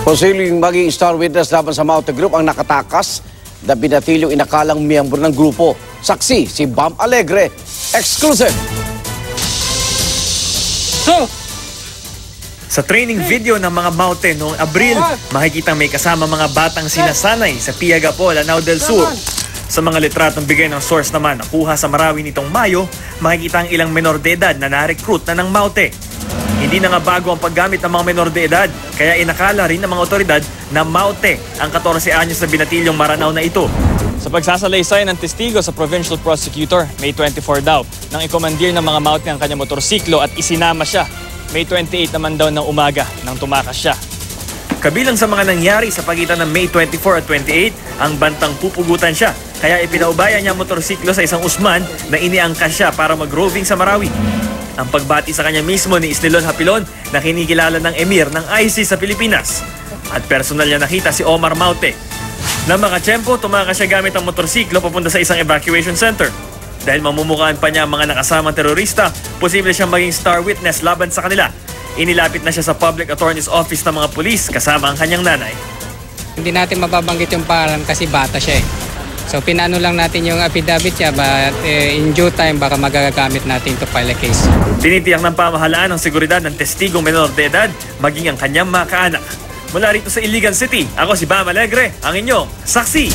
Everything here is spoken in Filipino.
Posibleng maging star witness laban sa Maute Group ang nakatakas na binatilyong inakalang miyembro ng grupo. Saksi si Bam Alegre. Exclusive! Sa training video ng mga Maute noong Abril, makikita may kasama mga batang sinasanay sa Piagapol, Lanao del Sur. Sa mga litratong bigay ng source naman nakuha sa Marawi nitong Mayo, makikita ang ilang menor de edad na na-recruit na ng Maute. Hindi na nga bago ang paggamit ng mga menor de edad, kaya inakala rin ng mga otoridad na Maute ang 14 anyos na binatilyong Maranao na ito. Sa pagsasalaysay ng testigo sa provincial prosecutor, May 24 daw, nang ikomandir ng mga Maute ang kanyang motorsiklo at isinama siya. May 28 naman daw ng umaga nang tumakas siya. Kabilang sa mga nangyari sa pagitan ng May 24 at 28, ang bantang pupugutan siya. Kaya ipinaubaya niya ang motorsiklo sa isang Usman na iniangkas siya para mag-roving sa Marawi. Ang pagbati sa kanya mismo ni Isnilon Hapilon na kinikilala ng emir ng ISIS sa Pilipinas. At personal niya nakita si Omar Maute. Nang makatsyempo, tumakas siya gamit ang motorsiklo papunta sa isang evacuation center. Dahil mamumukaan pa niya ang mga nakasamang terorista, posible siyang maging star witness laban sa kanila. Inilapit na siya sa Public Attorney's Office ng mga pulis kasama ang kanyang nanay. Hindi natin mababanggit yung pangalan kasi bata siya eh. So pinano lang natin yung affidavit niya but in due time baka magagamit natin to file a case. Tinitiyak ng pamahalaan ang seguridad ng testigong menor de edad maging ang kanyang mga kaanak. Mula rito sa Iligan City, ako si Bam Alegre, ang inyong saksi.